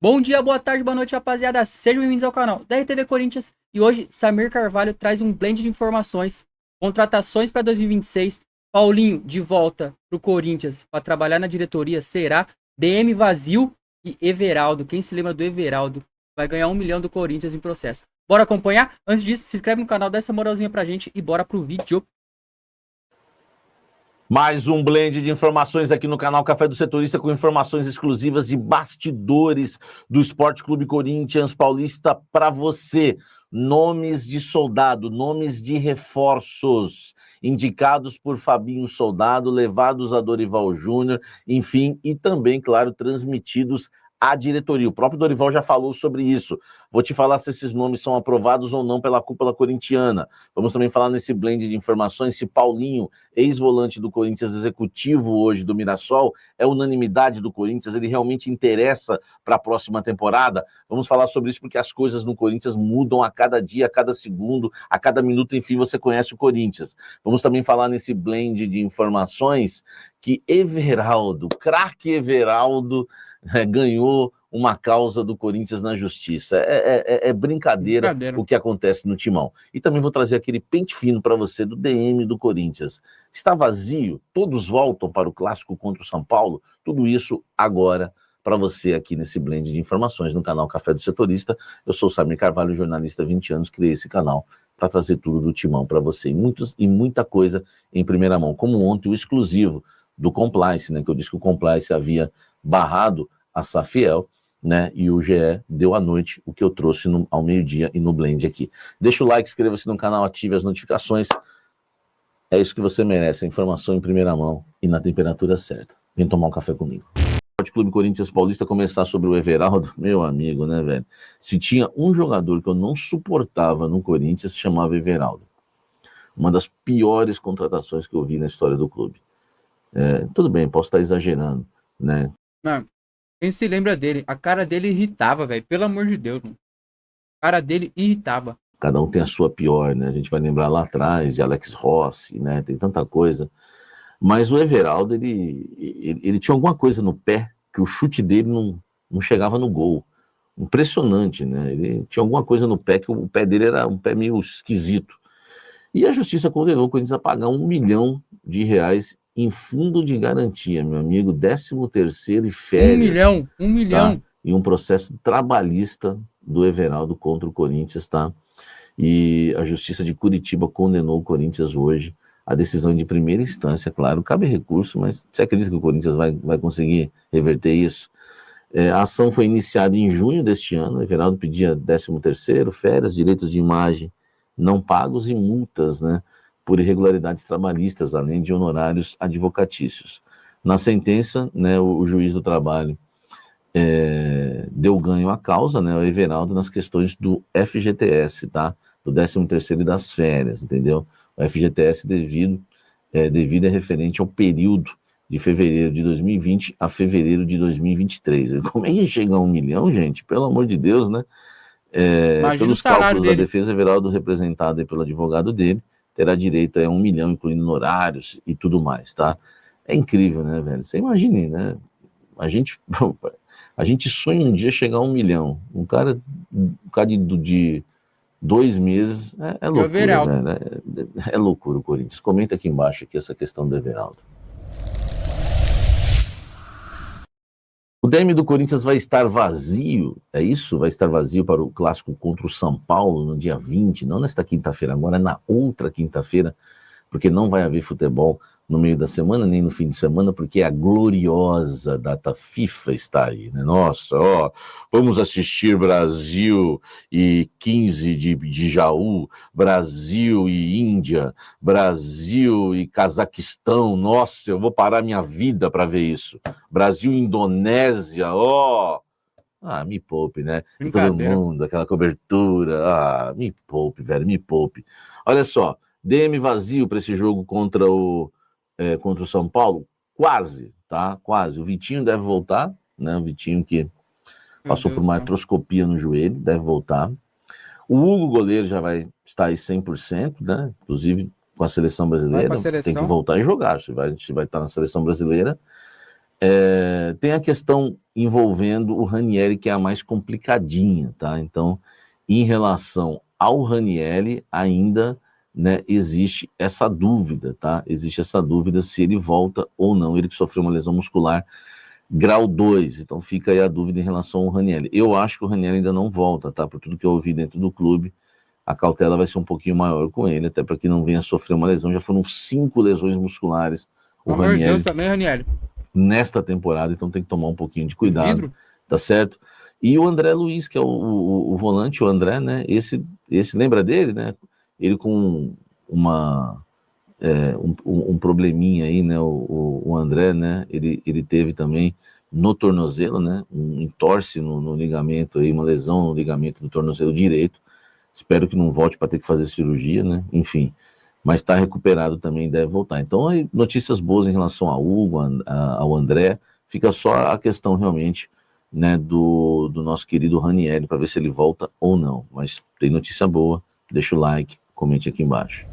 Bom dia, boa tarde, boa noite, rapaziada. Sejam bem-vindos ao canal da RTV Corinthians. E hoje, Samir Carvalho traz um blend de informações, contratações para 2026. Paulinho de volta pro Corinthians para trabalhar na diretoria será DM vazio e Everaldo. Quem se lembra do Everaldo vai ganhar 1 milhão do Corinthians em processo. Bora acompanhar? Antes disso, se inscreve no canal, dá essa moralzinha pra gente e bora pro vídeo. Mais um blend de informações aqui no canal Café do Setorista, com informações exclusivas de bastidores do Esporte Clube Corinthians Paulista para você. Nomes de soldado, nomes de reforços, indicados por Fabinho Soldado, levados a Dorival Júnior, enfim, e também, claro, transmitidos à diretoria. O próprio Dorival já falou sobre isso. Vou te falar se esses nomes são aprovados ou não pela cúpula corintiana. Vamos também falar nesse blend de informações se Paulinho, ex-volante do Corinthians, executivo hoje do Mirassol, é unanimidade do Corinthians, ele realmente interessa para a próxima temporada. Vamos falar sobre isso porque as coisas no Corinthians mudam a cada dia, a cada segundo, a cada minuto, enfim, você conhece o Corinthians. Vamos também falar nesse blend de informações que Everaldo, craque Everaldo, ganhou uma causa do Corinthians na justiça. É brincadeira o que acontece no Timão. E também vou trazer aquele pente fino para você do DM do Corinthians. Está vazio? Todos voltam para o clássico contra o São Paulo? Tudo isso agora para você aqui nesse blend de informações no canal Café do Setorista. Eu sou o Samir Carvalho, jornalista há 20 anos, criei esse canal para trazer tudo do Timão para você. E muita coisa em primeira mão, como ontem o exclusivo do Compliance, né, que eu disse que o Compliance havia barrado a Safiel, né, e o GE deu à noite o que eu trouxe ao meio-dia e no blend aqui. Deixa o like, inscreva-se no canal, ative as notificações. É isso que você merece, a informação em primeira mão e na temperatura certa. Vem tomar um café comigo. O Clube Corinthians Paulista começar sobre o Everaldo, meu amigo, né, velho? Se tinha um jogador que eu não suportava no Corinthians, se chamava Everaldo. Uma das piores contratações que eu vi na história do clube. Tudo bem, posso estar exagerando, né? Não, quem se lembra dele? A cara dele irritava, velho. Pelo amor de Deus, mano. A cara dele irritava. Cada um tem a sua pior, né? A gente vai lembrar lá atrás de Alex Rossi, né? Tem tanta coisa. Mas o Everaldo, ele tinha alguma coisa no pé que o chute dele não chegava no gol. Impressionante, né? Ele tinha alguma coisa no pé que o pé dele era um pé meio esquisito. E a justiça condenou o Corinthians a pagar R$1 milhão em fundo de garantia, meu amigo, 13º e férias. 1 milhão. Tá? E um processo trabalhista do Everaldo contra o Corinthians, tá? E a Justiça de Curitiba condenou o Corinthians hoje. A decisão de primeira instância, claro, cabe recurso, mas você acredita que o Corinthians vai conseguir reverter isso? A ação foi iniciada em junho deste ano. O Everaldo pedia 13º, férias, direitos de imagem não pagos e multas, né, por irregularidades trabalhistas, além de honorários advocatícios. Na sentença, né, o juiz do trabalho deu ganho à causa, né, o Everaldo, nas questões do FGTS, tá? Do 13º e das férias, entendeu? O FGTS devido é referente ao período de fevereiro de 2020 a fevereiro de 2023. Como é que chega a 1 milhão, gente? Pelo amor de Deus, né? Pelos cálculos da defesa, Everaldo, representado pelo advogado dele, terá direito a 1 milhão, incluindo honorários e tudo mais, tá? É incrível, né, velho? Você imagine, né? A gente sonha um dia chegar a 1 milhão. Um cara de 2 meses é loucura, né? É loucura o Corinthians. Comenta aqui embaixo aqui essa questão do Everaldo. O DM do Corinthians vai estar vazio, é isso? Vai estar vazio para o clássico contra o São Paulo no dia 20, não nesta quinta-feira, agora na outra quinta-feira, porque não vai haver futebol no meio da semana, nem no fim de semana, porque a gloriosa data FIFA está aí, né? Nossa, ó, vamos assistir Brasil e 15 de Jaú, Brasil e Índia, Brasil e Cazaquistão, nossa, eu vou parar minha vida para ver isso. Brasil e Indonésia, ó... me poupe, né? E todo mundo, aquela cobertura, me poupe, velho, me poupe. Olha só, DM vazio para esse jogo contra o São Paulo? Quase, tá? Quase. O Vitinho deve voltar, né? O Vitinho que passou por uma artroscopia no joelho, deve voltar. O Hugo, goleiro, já vai estar aí 100%, né? Inclusive com a seleção brasileira. Tem que voltar e jogar. Se vai estar na seleção brasileira, Tem a questão envolvendo o Ranieri, que é a mais complicadinha, tá? Então, em relação ao Ranieri, ainda, né, existe essa dúvida, tá? Existe essa dúvida se ele volta ou não. Ele que sofreu uma lesão muscular grau 2, então fica aí a dúvida em relação ao Ranieri. Eu acho que o Ranieri ainda não volta, tá? Por tudo que eu ouvi dentro do clube, a cautela vai ser um pouquinho maior com ele, até para que não venha sofrer uma lesão. Já foram 5 lesões musculares o Pelo amor de Deus Ranieri também, Ranieri. nesta temporada, então tem que tomar um pouquinho de cuidado, Vidro. tá certo? E o André Luiz, que é o volante, o André, né? Esse lembra dele, né? Ele com um probleminha aí, né? O André, né? Ele teve também no tornozelo, né? Um entorse no ligamento aí, uma lesão no ligamento do tornozelo direito. Espero que não volte para ter que fazer cirurgia, né? Enfim, mas está recuperado também, deve voltar. Então, aí, notícias boas em relação ao Hugo, ao André. Fica só a questão realmente, né, do nosso querido Ranieri, para ver se ele volta ou não. Mas tem notícia boa, deixa o like, comente aqui embaixo.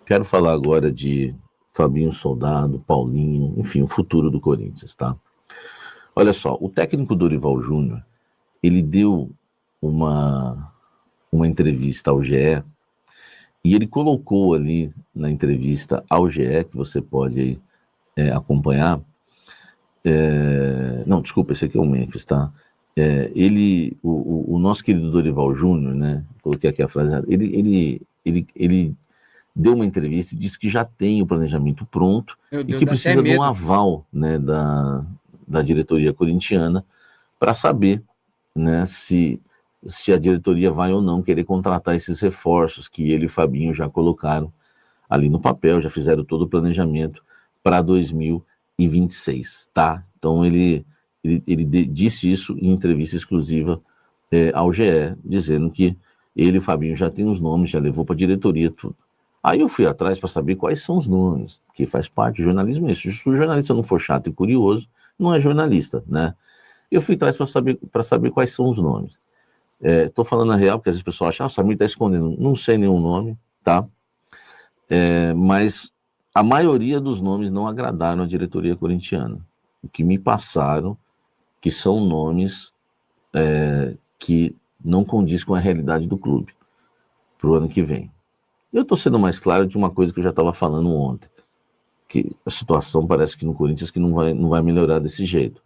Quero falar agora de Fabinho Soldado, Paulinho, enfim, o futuro do Corinthians, tá? Olha só, o técnico Dorival Júnior, ele deu uma entrevista ao GE e ele colocou ali na entrevista ao GE, que você pode aí, acompanhar. Não, desculpa, esse aqui é o Memphis, tá? O nosso querido Dorival Júnior, né? Coloquei aqui a frase, ele deu uma entrevista e disse que já tem o planejamento pronto Meu e Deus, que dá até precisa de um medo. aval, né, da diretoria corintiana para saber, né, se a diretoria vai ou não querer contratar esses reforços que ele e o Fabinho já colocaram ali no papel, já fizeram todo o planejamento para 2026, tá? Então ele disse isso em entrevista exclusiva ao GE, dizendo que ele e o Fabinho já tem os nomes, já levou para a diretoria, tudo. Aí eu fui atrás para saber quais são os nomes, que faz parte do jornalismo isso. Se o jornalista não for chato e curioso, não é jornalista, né? Eu fui atrás para saber quais são os nomes. Estou falando a real, porque às vezes o pessoal acha, o Samir está escondendo. Não sei nenhum nome, tá? Mas a maioria dos nomes não agradaram a diretoria corintiana. O que me passaram, que são nomes que não condiz com a realidade do clube para o ano que vem. Eu estou sendo mais claro de uma coisa que eu já estava falando ontem, que a situação parece que no Corinthians que não vai melhorar desse jeito.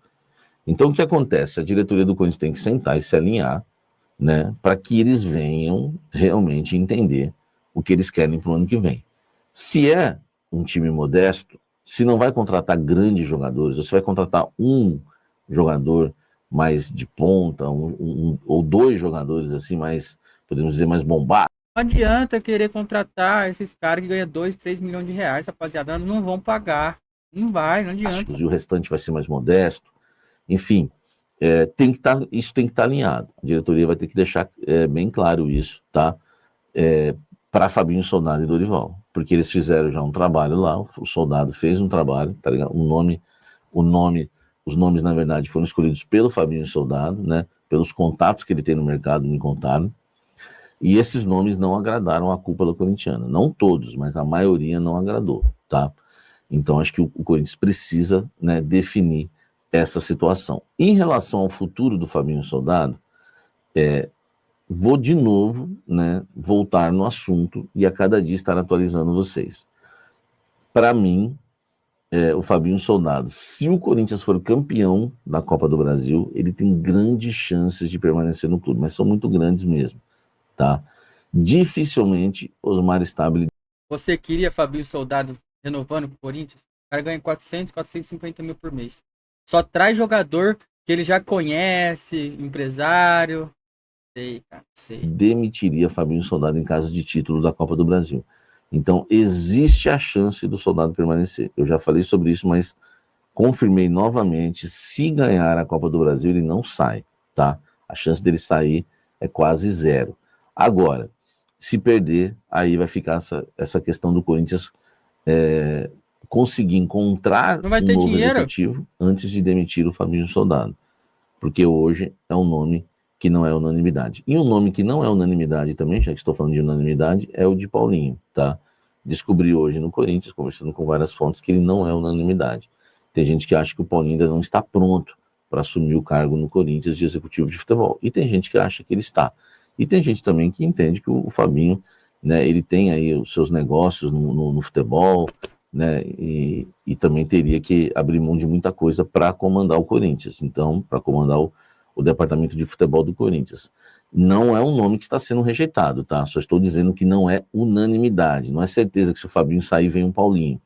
Então o que acontece? A diretoria do Corinthians tem que sentar e se alinhar, né, para que eles venham realmente entender o que eles querem para o ano que vem. Se é um time modesto, se não vai contratar grandes jogadores, você vai contratar um jogador mais de ponta, ou dois jogadores assim mais, podemos dizer, mais bombados. Não adianta querer contratar esses caras que ganham 2, 3 milhões de reais, rapaziada. Eles não vão pagar. Não vai, não adianta. E o restante vai ser mais modesto. Enfim, isso tem que estar alinhado. A diretoria vai ter que deixar bem claro isso, tá? Para Fabinho Soldado e Dorival, porque eles fizeram já um trabalho lá, o Soldado fez um trabalho, tá ligado? Os nomes, na verdade, foram escolhidos pelo Fabinho Soldado, né? Pelos contatos que ele tem no mercado, me contaram. E esses nomes não agradaram a cúpula corintiana. Não todos, mas a maioria não agradou, tá? Então, acho que o Corinthians precisa, né, definir essa situação. Em relação ao futuro do Fabinho Soldado, vou de novo, né, voltar no assunto e a cada dia estar atualizando vocês. Para mim, o Fabinho Soldado, se o Corinthians for campeão da Copa do Brasil, ele tem grandes chances de permanecer no clube, mas são muito grandes mesmo, tá? Dificilmente Osmar Stabile. Você queria Fabinho Soldado renovando com o Corinthians? O cara ganha 400, 450 mil por mês. Só traz jogador que ele já conhece, empresário. Sei, cara, sei. Demitiria Fabinho Soldado em caso de título da Copa do Brasil. Então, existe a chance do Soldado permanecer. Eu já falei sobre isso, mas confirmei novamente, se ganhar a Copa do Brasil, ele não sai, tá? A chance dele sair é quase zero. Agora, se perder, aí vai ficar essa questão do Corinthians conseguir encontrar Não vai um ter novo dinheiro? executivo antes de demitir o Fabinho Soldado. Porque hoje é um nome que não é unanimidade. E um nome que não é unanimidade também, já que estou falando de unanimidade, é o de Paulinho, tá? Descobri hoje no Corinthians, conversando com várias fontes, que ele não é unanimidade. Tem gente que acha que o Paulinho ainda não está pronto para assumir o cargo no Corinthians de executivo de futebol. E tem gente que acha que ele está. E tem gente também que entende que o Fabinho, né, ele tem aí os seus negócios no futebol, né, e também teria que abrir mão de muita coisa para comandar o Corinthians. Então, para comandar o departamento de futebol do Corinthians. Não é um nome que está sendo rejeitado, tá? Só estou dizendo que não é unanimidade. Não é certeza que se o Fabinho sair, vem um Paulinho.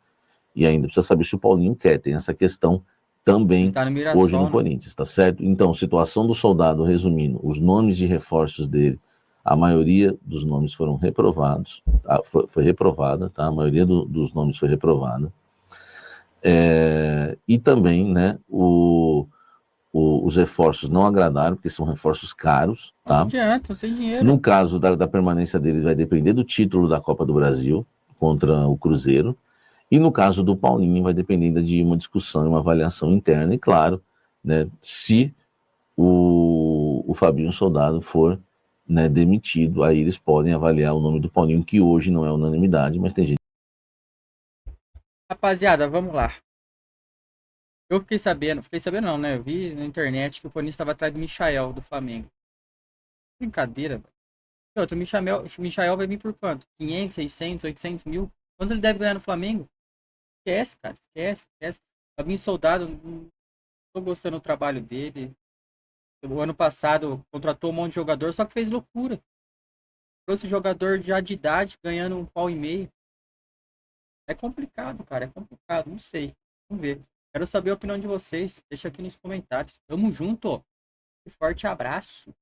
E ainda precisa saber se o Paulinho quer. Tem essa questão Ele também tá no hoje no Mirassol, né? Corinthians, tá certo? Então, situação do Soldado, resumindo, os nomes de reforços dele, a maioria dos nomes foram reprovados, tá? Foi reprovada, tá? A maioria dos nomes foi reprovada. E também, né, os reforços não agradaram, porque são reforços caros, Não tá? adianta, não tem dinheiro. No caso da permanência deles, vai depender do título da Copa do Brasil contra o Cruzeiro. E no caso do Paulinho, vai depender ainda de uma discussão e uma avaliação interna. E claro, né, se o Fabinho Soldado for, né, demitido, aí eles podem avaliar o nome do Paulinho, que hoje não é unanimidade, mas tem gente. Rapaziada, vamos lá. Eu fiquei sabendo não, né? Eu vi na internet que o Corinthians estava atrás do Michael, do Flamengo. Brincadeira, velho. E outro, o Michael vai vir por quanto? 500, 600, 800 mil? Quanto ele deve ganhar no Flamengo? Esquece, cara. Esquece, esquece. Fabinho Soldado, não tô gostando do trabalho dele. O ano passado contratou um monte de jogador, só que fez loucura. Trouxe jogador já de idade, ganhando um pau e meio. É complicado, cara. É complicado. Não sei. Vamos ver. Quero saber a opinião de vocês. Deixa aqui nos comentários. Tamo junto. E forte abraço.